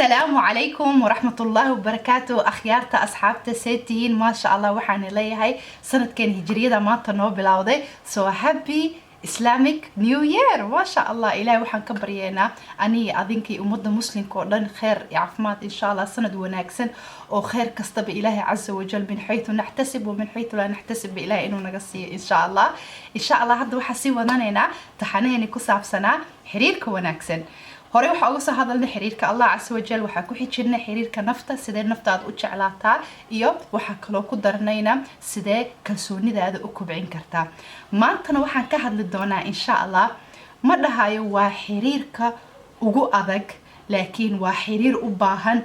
السلام عليكم ورحمة الله وبركاته أخيارتا أصحابتا سيتين ما شاء الله وحاني ليهاي سنة كان هجرية ما تنو بلاودي so happy Islamic New Year ما شاء الله إلهي وحان كبرينا أني أذنكي أمود مسلم كودن خير عفمات إن شاء الله سند وناكسن وخير كستب إلهي عز وجل من حيث نحتسب ومن حيث لا نحتسب بإلهي إنه نقصي إن شاء الله هذا وحسي ونانينا تحنيني كساب سنة حريرك وناكسن hore waxa uga soo hadalnay xiriirka Allah Azza wa Jalla waxa ku xijirnay xiriirka nafta sidee naftaada u jeclaataa iyo waxa kale oo ku darnayna sidee kalsoonidaada u kobcin kartaa maantana waxaan ka hadli doonaa insha Allah ma dhahayo waa xiriirka ugu adag laakiin waa xiriir u baahan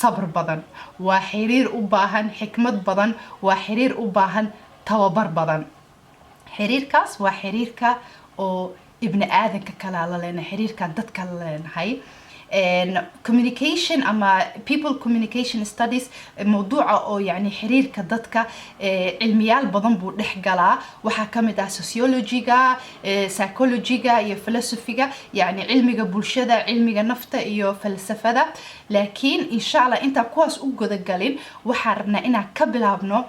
sabr badan waa xiriir u baahan xikmad badan waa xiriir u baahan tababar badan xiriirkaas waa xiriirka oo ابن آدم ككلا لنا حرير كدت كلا هاي communication أما people communication studies موضوع أو يعني حرير كدتك علميال بضم بودح جلا وحكمت sociology psychology يا فلسفة يعني علمي بولشدة علمي نفط يا فلسفة لكن إن شاء الله أنت كواس أوجد الجلين وحرنا إنها كبلابنا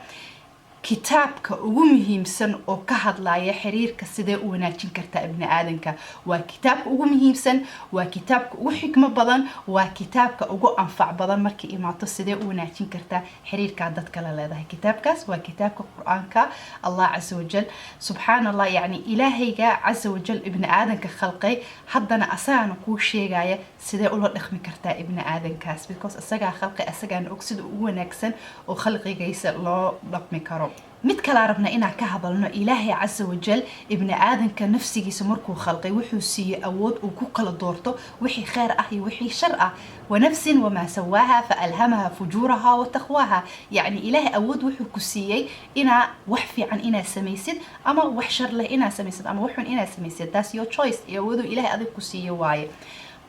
كتابك ugu muhiimsan oo ka hadlaya xiriirka sidee u wanaajin kartaa ibn aadanka waa kitaabka ugu muhiimsan waa kitaabka ugu xikmo badan waa kitaabka ugu anfac badan markii imaato sidee u wanaajin kartaa xiriirka dadka la leedahay kitaabkaas waa kitaabka quraanka Allah Azza wa Jal subhanallah yani ilaahayga Azza wa Jal ibn aadanka khalqay haddana asagana ku sheegaya sidee ula dhaqmi kartaa ibn aadankaas because asaga khalqay asagana og sida ugu wanaagsan oo khalqigiisa loo dhaqmi karo mid kala rabna inaan ka hadalno ilaahay Azza wa Jal ibn aadanka nafsigiisa markuu khalqay wuxuu siiyay awood uu ku kala doorto wixii khayr ah iyo wixii shar ah ونفس وما سواها فألهمها فجورها وتقواها يعني إله أود وحو كسيي إنا وحفي عن إنا سميسد أما وحشر له إنا سميسد أما وحن إنا سميسد that's your choice يودو إله أذي كسيي واي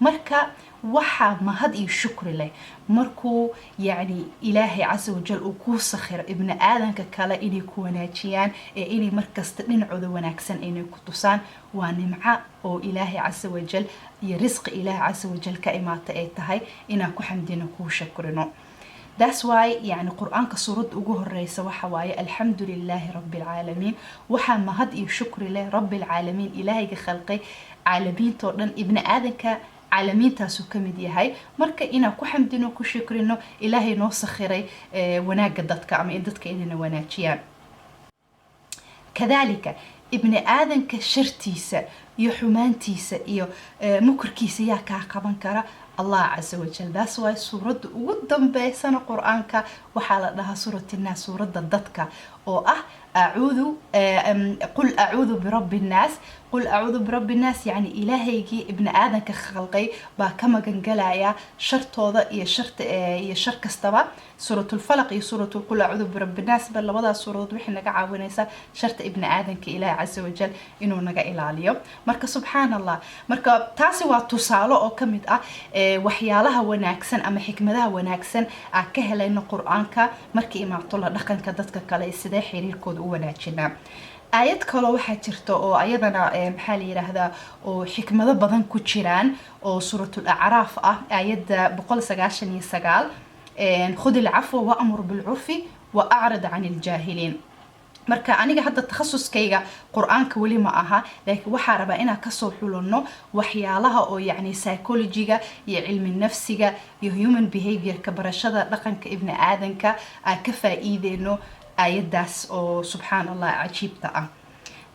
مركا وحا ما هدي الشكر له مركو يعني إلهي عز وجل وكو سخر ابن آدم ككلا إني كوناتيان إني مركز ننعذ وناكسن إني كتوسان ونمعا أو إلهي عز وجل يرزق إله عز وجل كإمات أيتهاي إنا كو حمدين كو شكرنا that's why يعني قرآن كسورة أجوه الرئيس وحواي الحمد لله رب العالمين وحا ما هدي الشكر له رب العالمين إلهي خلقي عالمين طورن ابن آدم عالمين تاسو كمد يهاي مركا إنا كو حمدين وكو شكرنا إلهي نو سخيري وناق ددك أما إددك إننا وناجيان كذلك ابن آدم كشرتيسة يحمانتيسة إيو مكركيسة يا كاقبان كرا الله عز وجل that's why سورة قدام بسنة قرآنك وحالة لها سورة الناس سورة ضدك أو أعوذ قل أعوذ برب الناس قل أعوذ برب الناس يعني إلهي ابن آدم كخلقي كما قنقلايا شرط هذا يشرط كستبا سورة الفلق سورة قل أعوذ برب الناس بل وضع سورة وحنا قعونيسا شرط ابن آدم كإله عز وجل إنه نجا إلى اليوم مركا سبحان الله مركا تاسي وتصالو أو كمد وحيالها وناكسن أما حكمتها وناكسن كهلا إنه قرآنك مركي إما طلع دقن كدتك كلا السداء حرير كود وناجنا آيات كلا واحد ترتو أو أيضا محلي هذا أو حكمة بدن كتيران أو سورة الأعراف آيات بقول سجاشني سجال خذ العفو وأمر بالعرف وأعرض عن الجاهلين marka aniga hadda takhasuskayga quraanka wali ma aha laakiin waxa raba inaan ka soo xulno waxyaalaha oo yaani psychology-ga iyo cilmi nafsiga iyo human behavior ka barashada dhaqanka ibn aadanka ka faa'iideeno ayadaas oo subhanallah ajiibta ah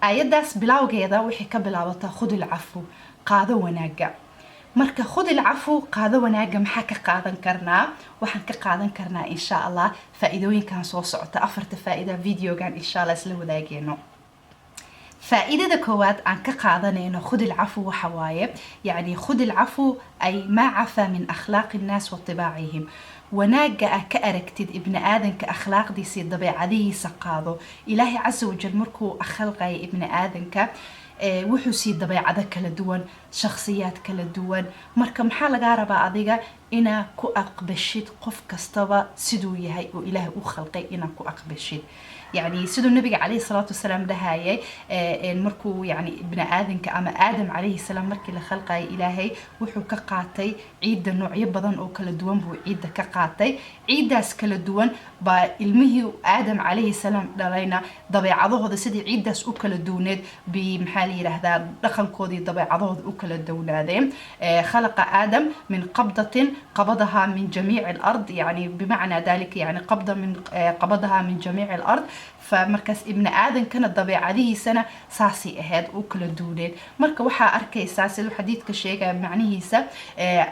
ayadaas bilawgeeda wixii ka bilaabataa khudul afu qaado wanaaga marka khudul afu qaado wanaaga maxaa ka qaadan karnaa waxaan ka qaadan karnaa insha Allah faa'iidooyinkan soo socota afarta faa'iido videogan insha Allah isla wadaagayno faa'iidada koowaad aan ka qaadanayno khudul afu waxa waaye yani khudul afu ay ma afa min akhlaaq الناس وطباعهم wanaaga ka aragtid ibn aadanka akhlaaqdiisa dabeecadihiisa qaado ilaahi Azza wa Jal markuu khalqay ibn aadanka wuxuu si dabeecado kala duwan shakhsiyaad kala duwan marka maxaa laga rabaa adiga ina ku aqbashid qof kastaba sidoo yahay oo ilaahay u khalqay ina ku aqbashid يعني سيدو النبي عليه الصلاة والسلام دهاي مركو يعني ابن آدم كأما آدم عليه السلام مركي لخلقه إلهي وحو كقاتي عيد نوعية بدن أو كلا دوان بو عيد كقاتي عيداس كلا دوان با المهي آدم عليه السلام دلينا ضبيعضه هذا سيدي عيداس أو كلا دونيد بمحالي لهذا دخل كودي ضبيعضه أو كلا دونادين خلق آدم من قبضة قبضها من جميع الأرض يعني بمعنى ذلك يعني قبضها من جميع الأرض فمركز ابن آدم كانت ضبيعته سنة ساسي أهد وكل دونين مركز وحا أركي ساسي الحديث كشيء معنيه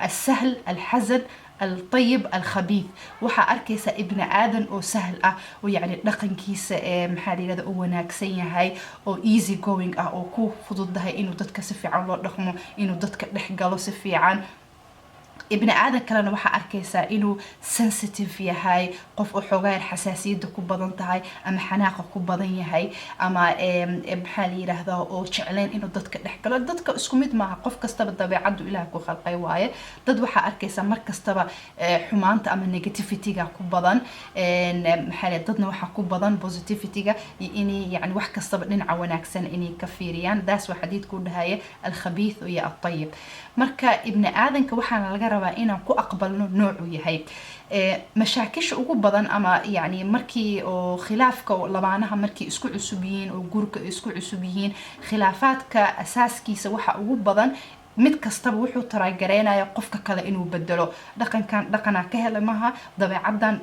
السهل الحزن الطيب الخبيث وحا أركيسا ابن آدم أو سهل ويعني لقن كيس محالي لذا أو ناكسين هاي أو easy going أو كو فضل هاي إنو دتك سفيعان الله رحمه إنو دتك لحقالو سفيعان ابن آدم كلنا وحا أركيسا إنو sensitive يهاي قف أحوغاي الحساسية دكو بدن تهاي أما حناقة كو بدن يهاي أما بحالي لهذا أو شعلين إنو دادك نحكلا دادك اسكميد معها قف كستبا دابي عدو إلها كو خلقاي واي داد وحا أركيسا مركستبا حمانتا أما نيجاتيفيتيغا كو بدن محالي دادنا وحا كو بدن بوزيتيفيتيغا إني يعني وح كستبا ننعا وناكسن إني كفيريان داس وحديد كو دهاي الخبيث ويا الطيب مركا ابن آدم كوحانا لغا ربا إنا كو أقبلنو نوعو يهي مشاكش ugu badan ama yani markii oo khilaafka labaanaha markii isku cusub yihiin oo gurka isku cusub yihiin khilaafaadka asaaskiisa waxa ugu badan mid kastaba wuxuu taraagareynaya qofka kale inuu bedelo dhaqankan dhaqana ka helamaha dabeecadan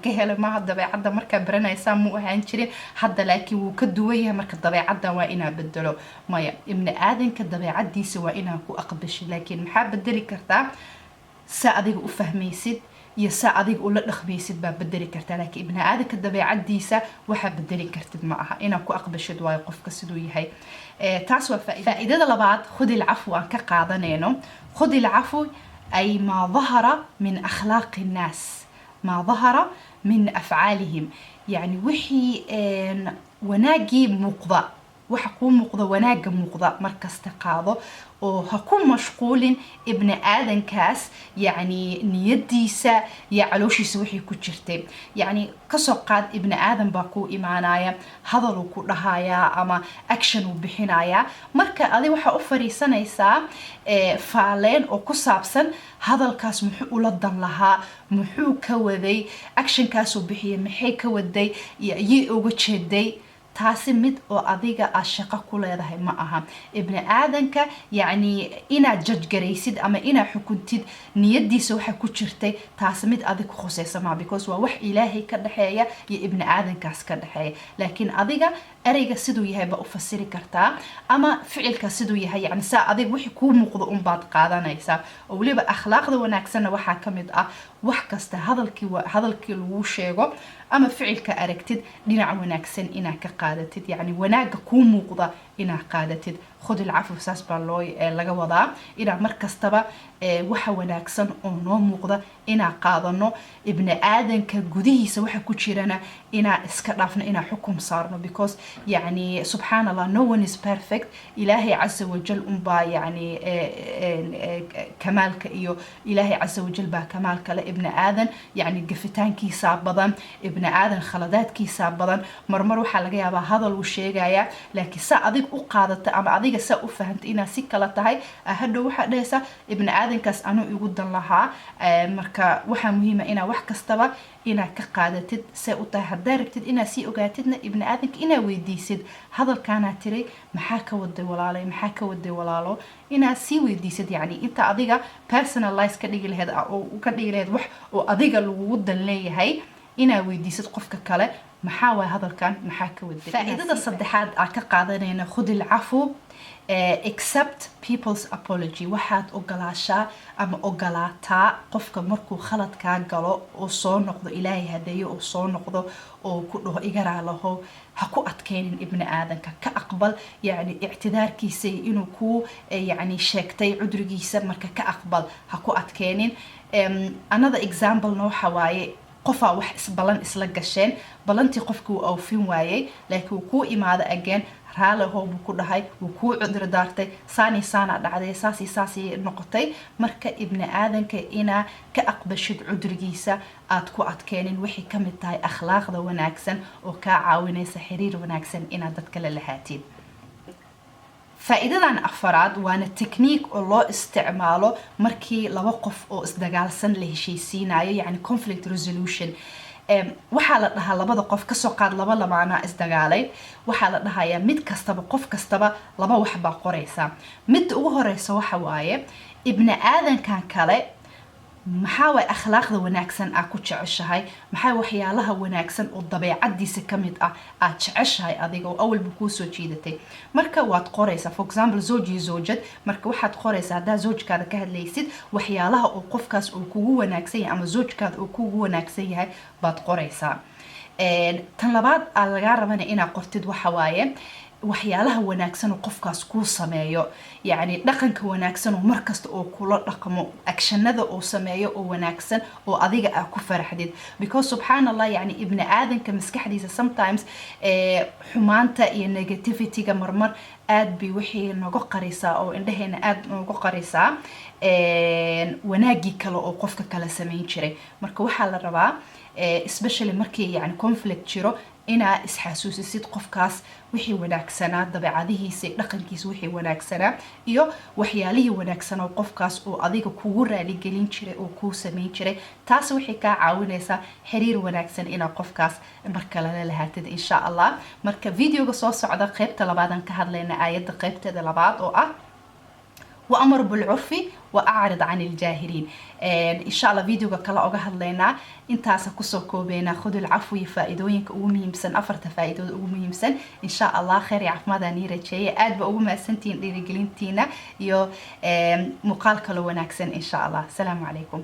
ka helamaha dabeecada marka baranaysa mu ahaan jirin hadda laakiin wuu ka duwan yahay marka dabeecadan waa inaa bedelo maya ibn aadanka dabeecadiisa waa inaa ku aqbasho laakiin maxaa bedeli kartaa sa adiga u fahmaysid يسا أديك ولا الخميسيد باب بدري كرت لكن ابن آدم كدبي عديسة وحب بدري كرت معها إنا كو أقبش دواي قف كسدوي هاي تعسوا فإذا لبعض خذ العفو عن كقاعدة خذ العفو أي ما ظهر من أخلاق الناس ما ظهر من أفعالهم يعني وحي وناجي مقضى وحكون مقضى وناجي مقضى مركز تقاضى وهكون مشغول ابن آدم كاس يعني نيديسا يعلوشي سوحي كجرتي يعني كسوقات ابن آدم باكو إيمانايا هذا كو رهايا أما أكشن وبحنايا مركا أدي وحا أفري سنيسا فعلين أو كسابسن هذا الكاس محو لدن لها محو كوذي أكشن كاس وبحيا محي كوذي يي أوغتشدي taasi mid oo adiga ashaqo ku leedahay ma aha ibn aadanka yani ina judge garaysid ama ina xukuntid niyadiisa waxa ku jirtay taasi mid adiga khusaysa ma because waa wax ilaahay ka dhaxeeya iyo ibn aadankaas ka dhaxeeya laakiin adiga ereyga sidoo yahay ba u fasiri kartaa ama ficilka sidoo yahay yani saa adiga wixii ku muuqdo un baad qaadanaysa oo waliba akhlaaqda wanaagsan waxa kamid ah wax kasta hadalkii lagu sheego ama ficilka aragtid dhinac wanaagsan ina ka qaadated yani wanaaga ku muuqda ina qaadated خذ العفو ساس باللوي laga wadaa ina markastaba waxa wanaagsan oo noo muuqda ina qaadano ibn aadanka gudihiisa waxa ku jirana ina iska dhaafno ina xukum saarno because yani subhanallah no one is perfect ilaahi azza wa jal umba yani kamalka iyo ilaahi azza wa jal ba kamalka la ibn aadan yani gafitaankiisa badan ibn aadan khaladaadkiisa badan marmar waxa laga yaabaa hadal uu sheegaya laakiin sa adig u qaadata ama adiga sa u fahanto ina si kala tahay hadhow waxa dhaysa ibn aadankaas anu igu dan lahaa marka waxa muhiim ah ina wax kastaba ina ka qaadatid say u tahay hadaa rabtid ina si ogaatidna ibn aadanka ina weydiisid hadalkaana tiri maxaa ka waday walaalay maxaa ka waday walaalo ina si weydiisid yani inta adiga personalize ka dhigi lahayd oo ka dhigi lahayd wax oo adiga lagu dan leeyahay ina weydiisid qofka kale maxaa way hadalkan maxaa ka waday faa'iidada saddexaad aan ka qaadanayna khud العفو accept people's apology waxaad ogolaashaa ama ogolaataa qofka markuu khalad ka galo oo soo noqdo ilaahay hadeeyo oo soo noqdo oo ku dhaho igaraa laho ha ku adkeenin ibn aadanka ka aqbal yani i'tidaarkiisa inuu ku yani sheegtay cudrigiisa marka ka aqbal ha ku adkeenin another example no xawaaye qofaa wax isbalan isla gasheen balantii qofkii uu awfin waayey laakiin uu kuu imaado again raali hoo buu ku dhahay wuu kuu cudur daartay saani saana dhacday saasi noqotay marka ibni aadanka inaa ka aqbashid cudurgiisa aad ku adkeenin wixii ka mid tahay akhlaaqda wanaagsan oo kaa caawinaysa xiriir wanaagsan inaad dadka la lahaatid faa'iidadan afaraad waana technique oo loo isticmaalo markii laba qof oo isdagaalsan la heshiisiinayo yani conflict resolution waxaa la dhahaa labada qof kasoo qaad laba lamaanaa isdagaalay waxaa la dhahayaa mid kastaba qof kastaba laba wax baa qoraysa midda ugu horeysa waxa waaye ibni aadankan kale maxaa way akhlaaqda wanaagsan aad ku jeceshahay maxaa waxyaalaha wanaagsan oo dabeecadiisa ka mid ah aad jeceshahay adiga oo awalba kuu soo jiidatay marka waad qoraysaa for example zawj iyo zawjad marka waxaad qoraysaa haddaa zawjkaada ka hadlaysid waxyaalaha oo qofkaas uu kugu wanaagsan yahay ama zawjkaada uu kugu wanaagsan yahay baad qoraysaa tan labaad aad lagaa rabana inaad qortid waxa waaye waxyaalaha wanaagsan oo qofkaas kuu sameeyo yani dhaqanka wanaagsan oo markasta oo kula dhaqmo actionada oo sameeyo oo wanaagsan oo adiga aad ku faraxdid because subhanallah yani ibni aadanka maskaxdiisa sometimes xumaanta iyo negativityga marmar aad bay wixii nooga qarisaa oo indhaheena aad nooga qarisaa wanaagii kale oo qofka kala samayn jiray marka waxaa la rabaa especially markii yani conflict jiro inaa isxasuusisid qofkaas wixii wanaagsanaa dabeecadihiisa dhaqankiisa wixii wanaagsanaa iyo waxyaalihii wanaagsan oo qofkaas oo adiga kugu raali gelin jiray oo kuu samayn jiray taas waxay kaa caawinaysaa xiriir wanaagsan inaa qofkaas marka lala lahaatid insha allah marka videoga soo socda qaybta labaadan ka hadlayna aayadda qaybteeda labaad oo ah وأمر بالعرف وأعرض عن الجاهلين إن شاء الله فيديو كلا أجهد لنا أنت سكسوكو بينا خذ العفو فائدوينك أمي مسن أفرت فائدو أمي مسن إن شاء الله خير يعف ماذا نيرة شيء أد بأوما سنتين رجلين تينا يو مقال كلو ونكسن إن شاء الله السلام عليكم